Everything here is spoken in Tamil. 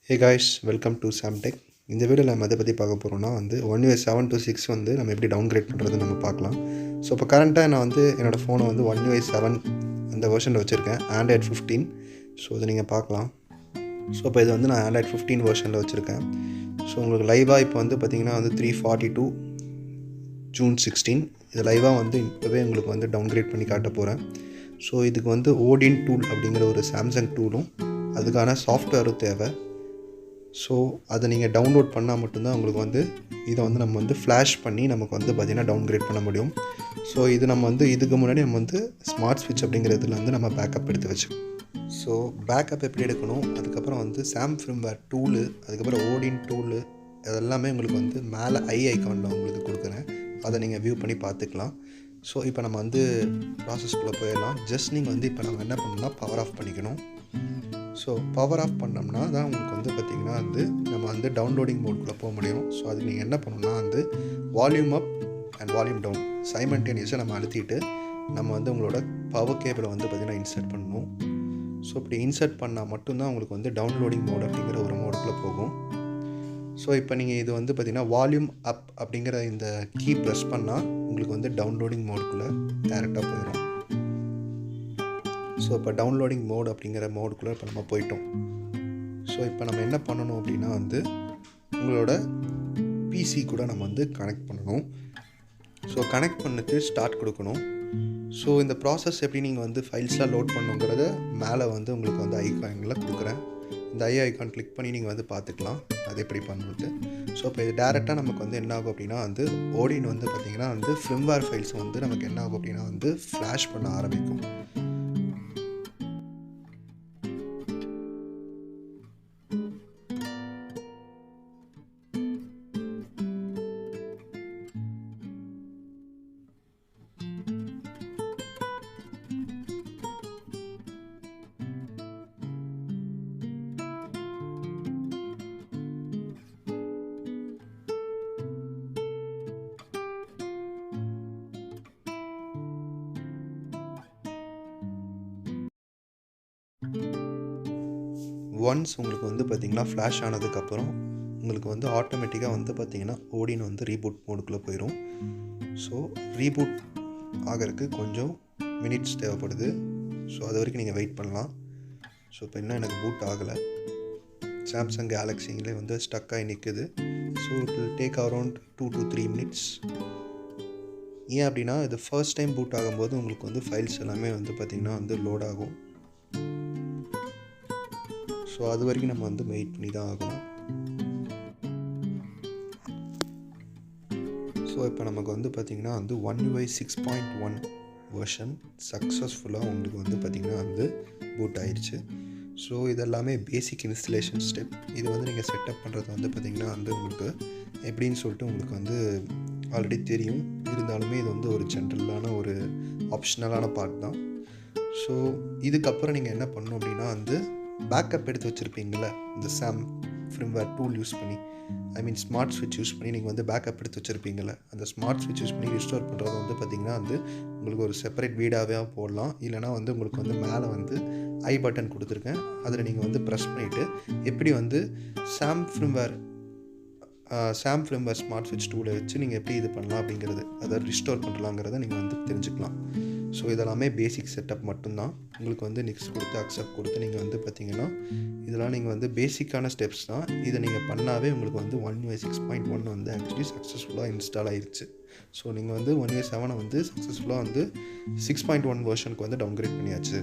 Hey guys, welcome to Samtech. இந்த வீடியோவில் நம்ம எதை பற்றி பார்க்க போகிறோம்னா One UI 7 to 6 நம்ம எப்படி டவுன்கிரேட் பண்ணுறது நம்ம பார்க்கலாம். ஸோ இப்போ கரண்ட்டாக நான் என்னோடய ஃபோனை One UI 7 அந்த வெர்ஷனில் வச்சுருக்கேன், Android 15. ஸோ இதை நீங்கள் பார்க்கலாம். ஸோ இப்போ இது நான் Android 15 வெர்ஷனில் வச்சுருக்கேன். ஸோ உங்களுக்கு லைவாக இப்போ பார்த்தீங்கன்னா 342 June 16 இது லைவாக இப்போவே உங்களுக்கு டவுன்கிரேட் பண்ணி காட்ட போகிறேன். ஸோ இதுக்கு ஓடின் டூல் அப்படிங்கிற ஒரு சாம்சங் டூலும் அதுக்கான சாஃப்ட்வேரும் தேவை. ஸோ அதை நீங்கள் டவுன்லோட் பண்ணால் மட்டும்தான் உங்களுக்கு இதை நம்ம ஃப்ளாஷ் பண்ணி நமக்கு பார்த்திங்கன்னா டவுன்கிரேட் பண்ண முடியும். ஸோ இது நம்ம இதுக்கு முன்னாடி நம்ம ஸ்மார்ட் ஸ்விட்ச் அப்படிங்கிறதுல நம்ம பேக்கப் எடுத்து வச்சுக்கோம். ஸோ பேக்கப் எப்படி எடுக்கணும், அதுக்கப்புறம் சாம் ஃபிர்ம்வேர் டூலு, அதுக்கப்புறம் ஓடின் டூலு, அதெல்லாமே உங்களுக்கு மேலே ஐகானில் உங்களுக்கு கொடுக்குறேன். அதை நீங்கள் வியூ பண்ணி பார்த்துக்கலாம். ஸோ இப்போ நம்ம ப்ராசஸ்குள்ளே போயிடலாம். ஜஸ்ட் நீங்கள் இப்போ நம்ம என்ன பண்ணணும்னா பவர் ஆஃப் பண்ணிக்கணும். ஸோ பவர் ஆஃப் பண்ணோம்னா தான் உங்களுக்கு பார்த்திங்கன்னா நம்ம டவுன்லோடிங் மோட்குள்ளே போக முடியும். ஸோ அதுக்கு நீங்கள் என்ன பண்ணணும்னா volume up and volume down சைமல்டேனியஸாக நம்ம அழுத்திட்டு நம்ம உங்களோட பவர் கேபிளை பார்த்திங்கன்னா இன்சர்ட் பண்ணணும். ஸோ இப்படி இன்சர்ட் பண்ணால் மட்டும்தான் உங்களுக்கு டவுன்லோடிங் மோட் அப்படிங்கிற ஒரு மோடுக்குள்ளே போகும். ஸோ இப்போ நீங்கள் இது பார்த்திங்கன்னா வால்யூம் அப் அப்படிங்கிற இந்த கீ ப்ரெஸ் பண்ணால் உங்களுக்கு டவுன்லோடிங் மோடுக்குள்ளே டேரெக்டாக போயிடும். ஸோ இப்போ டவுன்லோடிங் மோட் அப்படிங்கிற மோடுக்குள்ளே இப்போ நம்ம போயிட்டோம். ஸோ இப்போ நம்ம என்ன பண்ணணும் அப்படின்னா உங்களோட பிசி கூட நம்ம கனெக்ட் பண்ணணும். ஸோ கனெக்ட் பண்ணிட்டு ஸ்டார்ட் கொடுக்கணும். ஸோ இந்த ப்ராசஸ் எப்படி நீங்கள் ஃபைல்ஸ்லாம் லோட் பண்ணுங்கிறத மேலே உங்களுக்கு ஐகானில் கொடுக்குறேன். இந்த ஐகான் கிளிக் பண்ணி நீங்கள் பார்த்துக்கலாம் அது எப்படி பண்ணுறது. ஸோ இப்போ இது டேரெக்டாக நமக்கு என்ன ஆகும் அப்படின்னா ஓடின் பார்த்திங்கன்னா ஃபிர்ம்வேர் ஃபைல்ஸ் நமக்கு என்ன ஆகும் அப்படின்னா ஃப்ளாஷ் பண்ண ஆரம்பிக்கும். ஒன்ஸ் உங்களுக்கு பார்த்திங்கன்னா ஃப்ளாஷ் ஆனதுக்கப்புறம் உங்களுக்கு ஆட்டோமேட்டிக்காக பார்த்திங்கன்னா ஓடின் ரீபூட் மோடுக்குள்ளே போயிடும். ஸோ ரீபூட் ஆகிறதுக்கு கொஞ்சம் மினிட்ஸ் தேவைப்படுது. ஸோ அது வரைக்கும் நீங்கள் வெயிட் பண்ணலாம். ஸோ இப்போ இன்னும் எனக்கு பூட் ஆகலை. சாம்சங் கேலக்ஸிங்களே ஸ்டக் ஆகி நிற்குது. So it will take around 2 to 3 minutes. ஏன் அப்படின்னா இது ஃபர்ஸ்ட் டைம் பூட் ஆகும்போது உங்களுக்கு ஃபைல்ஸ் எல்லாமே பார்த்திங்கன்னா லோட் ஆகும். ஸோ அது வரைக்கும் நம்ம வெயிட் பண்ணி தான் ஆகணும். ஸோ இப்போ நமக்கு பார்த்திங்கன்னா One UI 6.1 வெர்ஷன் சக்ஸஸ்ஃபுல்லாக உங்களுக்கு பார்த்திங்கன்னா பூட் ஆயிடுச்சு. ஸோ இதெல்லாமே பேசிக் இன்ஸ்டலேஷன் ஸ்டெப். இது நீங்கள் செட்டப் பண்ணுறது பார்த்திங்கன்னா உங்களுக்கு எப்படின்னு சொல்லிட்டு உங்களுக்கு ஆல்ரெடி தெரியும். இருந்தாலுமே இது ஒரு ஜென்ரலான ஒரு ஆப்ஷனலான பார்ட் தான். ஸோ இதுக்கப்புறம் நீங்கள் என்ன பண்ணணும் அப்படின்னா பேக்கப் எடுத்து வச்சுருப்பீங்கள இந்த சாம் ஃபிர்ம்வேர் டூல் யூஸ் பண்ணி, ஸ்மார்ட் ஸ்விட்ச் யூஸ் பண்ணி நீங்கள் பேக்கப் எடுத்து வச்சுருப்பீங்கள, அந்த ஸ்மார்ட் ஸ்விட்ச் யூஸ் பண்ணி ரிஸ்டோர் பண்ணுறது பார்த்திங்கன்னா உங்களுக்கு ஒரு செப்பரேட் வீடாகவே போடலாம். இல்லைனா உங்களுக்கு மேலே ஐ பட்டன் கொடுத்துருக்கேன், அதில் நீங்கள் ப்ரெஸ் பண்ணிவிட்டு எப்படி சாம் ஃபிர்ம்வேர் ஸ்மார்ட் ஸ்விட்ச் டூலை வச்சு நீங்கள் எப்படி இது பண்ணலாம் அப்படிங்கிறது, அதை ரிஸ்டோர் பண்ணலாங்கிறத நீங்கள் தெரிஞ்சுக்கலாம். ஸோ இதெல்லாமே பேசிக் செட்டப் மட்டும்தான். உங்களுக்கு நெக்ஸ்ட் கொடுத்து அக்செப்ட் கொடுத்து நீங்கள் பார்த்திங்கன்னா இதெல்லாம் நீங்கள் பேசிக்கான ஸ்டெப்ஸ் தான். இதை நீங்கள் பண்ணாவே உங்களுக்கு One UI 6.1 ஆக்சுவலி சக்ஸஸ்ஃபுல்லாக இன்ஸ்டால் ஆயிடுச்சு. ஸோ நீங்கள் One UI 7 சக்ஸஸ்ஃபுல்லாக 6.1 வெர்ஷனுக்கு டவுன்கிரேட் பண்ணியாச்சு.